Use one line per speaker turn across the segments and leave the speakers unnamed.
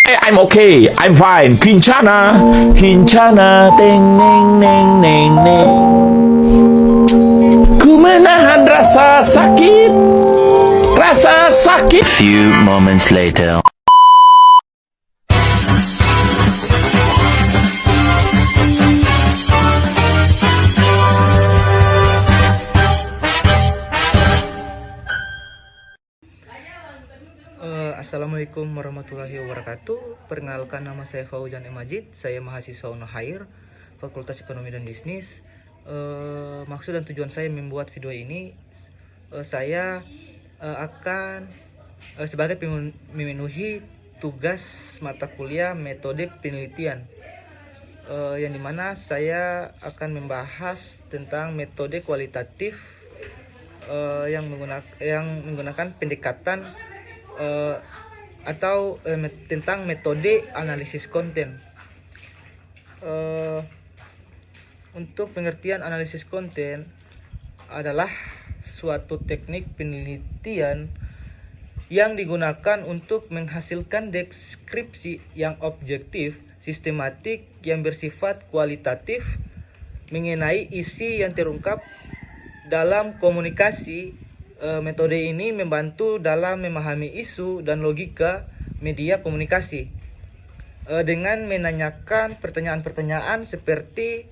I'm okay, I'm fine. Kincana, Kincana, teng neng neng neng neng. Ku menahan rasa sakit, rasa sakit.
Few moments later.
Assalamualaikum warahmatullahi wabarakatuh. Perkenalkan, nama saya Fauzan M. Majid. Saya mahasiswa Unahair, Fakultas Ekonomi dan Bisnis. Maksud dan tujuan saya membuat video ini, saya akan sebagai memenuhi tugas mata kuliah metode penelitian, yang dimana saya akan membahas tentang metode kualitatif yang menggunakan pendekatan atau tentang metode analisis konten. Untuk pengertian analisis konten adalah suatu teknik penelitian yang digunakan untuk menghasilkan deskripsi yang objektif, sistematik, yang bersifat kualitatif mengenai isi yang terungkap dalam komunikasi. Metode ini membantu dalam memahami isu dan logika media komunikasi dengan menanyakan pertanyaan-pertanyaan seperti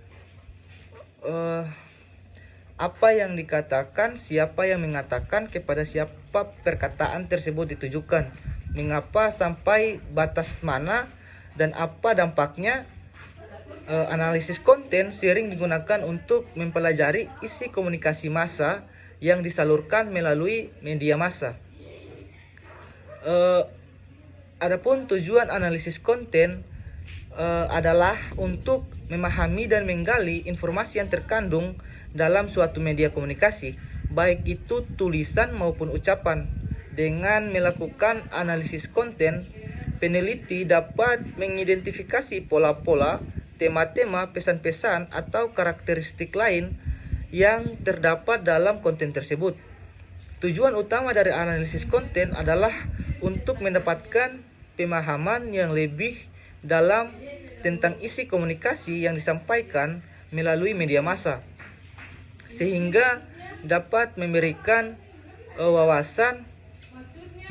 apa yang dikatakan, siapa yang mengatakan, kepada siapa perkataan tersebut ditujukan, mengapa, sampai batas mana, dan apa dampaknya. Analisis konten sering digunakan untuk mempelajari isi komunikasi massa yang disalurkan melalui media massa. Adapun tujuan analisis konten adalah untuk memahami dan menggali informasi yang terkandung dalam suatu media komunikasi, baik itu tulisan maupun ucapan. Dengan melakukan analisis konten, peneliti dapat mengidentifikasi pola-pola, tema-tema, pesan-pesan, atau karakteristik lain yang terdapat dalam konten tersebut. Tujuan utama dari analisis konten adalah untuk mendapatkan pemahaman yang lebih dalam tentang isi komunikasi yang disampaikan melalui media massa, sehingga dapat memberikan wawasan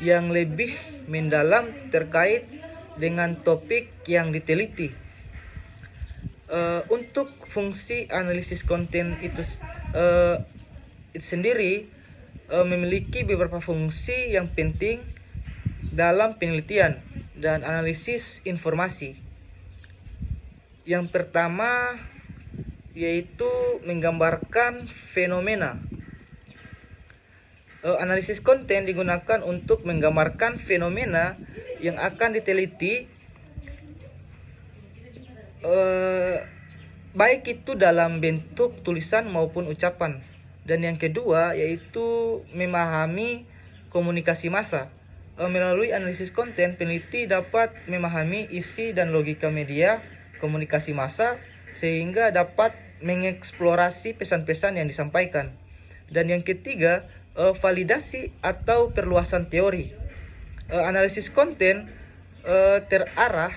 yang lebih mendalam terkait dengan topik yang diteliti. Untuk fungsi analisis konten itu sendiri memiliki beberapa fungsi yang penting dalam penelitian dan analisis informasi. Yang pertama yaitu menggambarkan fenomena. Analisis konten digunakan untuk menggambarkan fenomena yang akan diteliti, baik itu dalam bentuk tulisan maupun ucapan. Dan yang kedua yaitu memahami komunikasi massa. Melalui analisis konten, peneliti dapat memahami isi dan logika media komunikasi massa sehingga dapat mengeksplorasi pesan-pesan yang disampaikan. Dan yang ketiga, validasi atau perluasan teori. Analisis konten terarah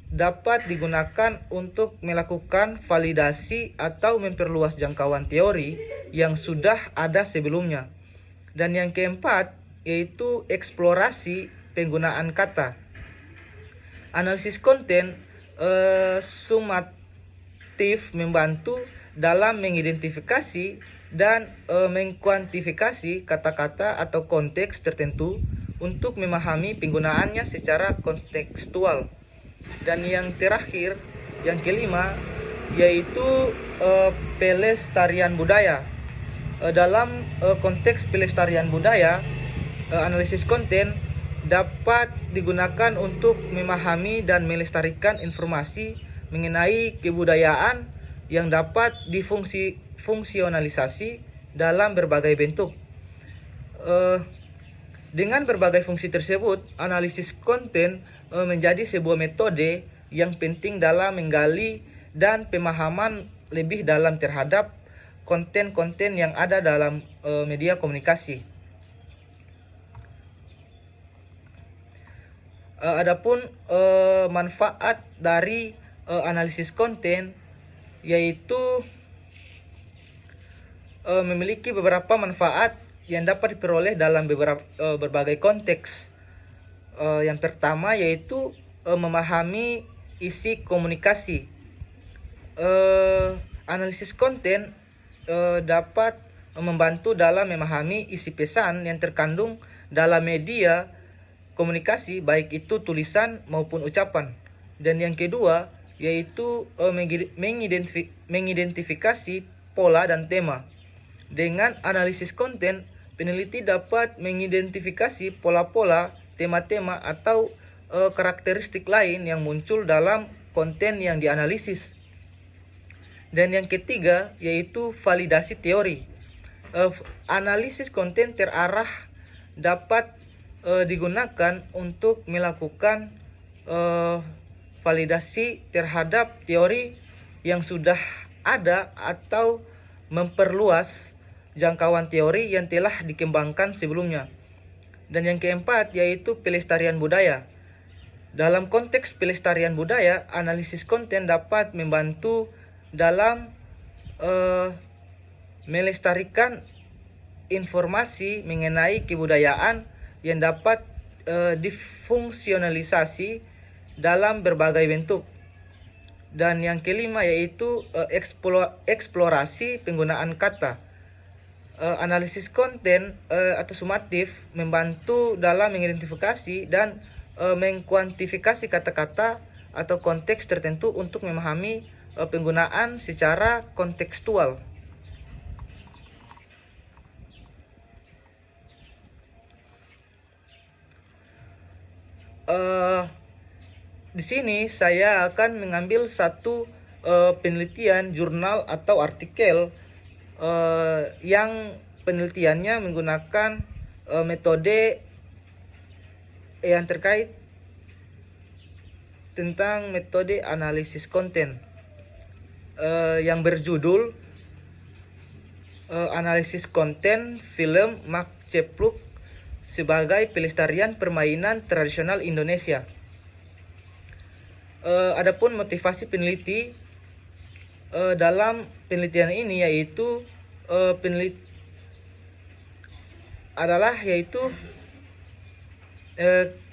dapat digunakan untuk melakukan validasi atau memperluas jangkauan teori yang sudah ada sebelumnya. Dan yang keempat yaitu eksplorasi penggunaan kata. Analisis konten sumatif membantu dalam mengidentifikasi dan mengkuantifikasi kata-kata atau konteks tertentu untuk memahami penggunaannya secara kontekstual. Dan yang terakhir, yang kelima, yaitu pelestarian budaya. Dalam konteks pelestarian budaya, analisis konten dapat digunakan untuk memahami dan melestarikan informasi mengenai kebudayaan yang dapat difungsionalisasi dalam berbagai bentuk. Dengan berbagai fungsi tersebut, analisis konten menjadi sebuah metode yang penting dalam menggali dan pemahaman lebih dalam terhadap konten-konten yang ada dalam media komunikasi. Adapun manfaat dari analisis konten yaitu memiliki beberapa manfaat yang dapat diperoleh dalam berbagai konteks. Yang pertama yaitu memahami isi komunikasi. Analisis konten dapat membantu dalam memahami isi pesan yang terkandung dalam media komunikasi, baik itu tulisan maupun ucapan. Dan yang kedua yaitu mengidentifikasi pola dan tema. Dengan analisis konten, peneliti dapat mengidentifikasi pola-pola, tema-tema atau karakteristik lain yang muncul dalam konten yang dianalisis. Dan yang ketiga yaitu validasi teori. Analisis konten terarah dapat digunakan untuk melakukan validasi terhadap teori yang sudah ada atau memperluas jangkauan teori yang telah dikembangkan sebelumnya. Dan yang keempat yaitu pelestarian budaya. Dalam konteks pelestarian budaya, analisis konten dapat membantu dalam melestarikan informasi mengenai kebudayaan yang dapat difungsionalisasi dalam berbagai bentuk. Dan yang kelima yaitu eksplorasi penggunaan kata. Analisis konten atau sumatif membantu dalam mengidentifikasi dan mengkuantifikasi kata-kata atau konteks tertentu untuk memahami penggunaan secara kontekstual. Di sini saya akan mengambil satu penelitian jurnal atau artikel yang penelitiannya menggunakan metode yang terkait tentang metode analisis konten yang berjudul Analisis Konten Film Mark Cepluk sebagai Pelestarian Permainan Tradisional Indonesia. Adapun motivasi peneliti dalam penelitian ini yaitu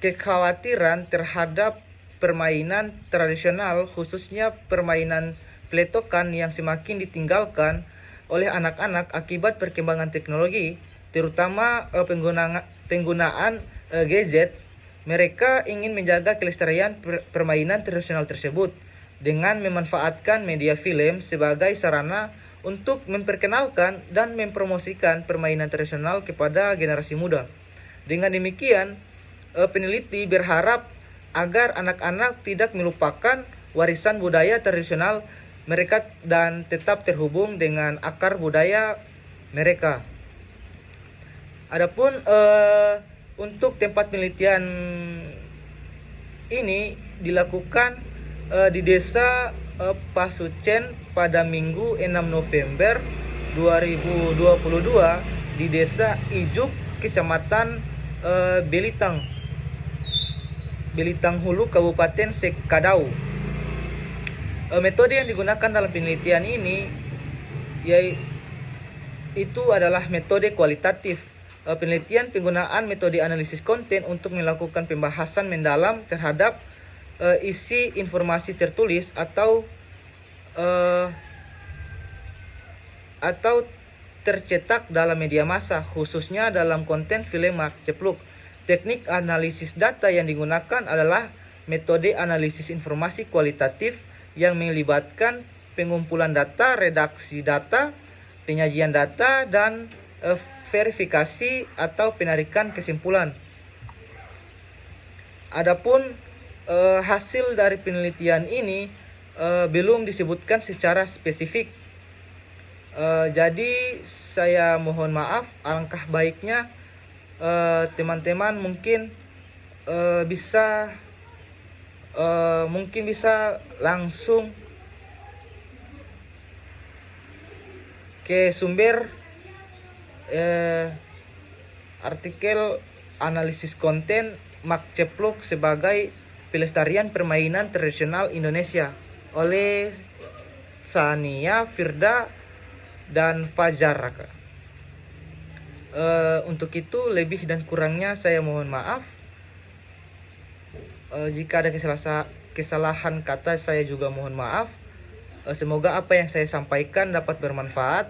kekhawatiran terhadap permainan tradisional, khususnya permainan peletokan yang semakin ditinggalkan oleh anak-anak akibat perkembangan teknologi, terutama penggunaan gadget. Mereka ingin menjaga kelestarian permainan tradisional tersebut dengan memanfaatkan media film sebagai sarana untuk memperkenalkan dan mempromosikan permainan tradisional kepada generasi muda. Dengan demikian, peneliti berharap agar anak-anak tidak melupakan warisan budaya tradisional mereka dan tetap terhubung dengan akar budaya mereka. Adapun untuk tempat penelitian ini dilakukan di Desa Pasucen pada Minggu 6 November 2022 di Desa Ijuk, Kecamatan Belitang Hulu, Kabupaten Sekadau. Metode yang digunakan dalam penelitian ini yaitu adalah metode kualitatif. Penelitian penggunaan metode analisis konten untuk melakukan pembahasan mendalam terhadap isi informasi tertulis atau tercetak dalam media massa, khususnya dalam konten film Mark Cepluk. Teknik analisis data yang digunakan adalah metode analisis informasi kualitatif yang melibatkan pengumpulan data, redaksi data, penyajian data, dan verifikasi atau penarikan kesimpulan. Adapun hasil dari penelitian ini belum disebutkan secara spesifik. Jadi saya mohon maaf, alangkah baiknya teman-teman mungkin bisa langsung ke sumber artikel analisis konten Mak Ceplok sebagai pelestarian permainan tradisional Indonesia oleh Sania, Firda, dan Fajar. Untuk itu lebih dan kurangnya saya mohon maaf. Jika ada kesalahan kata saya juga mohon maaf. Semoga apa yang saya sampaikan dapat bermanfaat.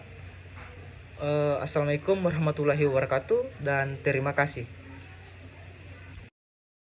Assalamualaikum warahmatullahi wabarakatuh dan terima kasih.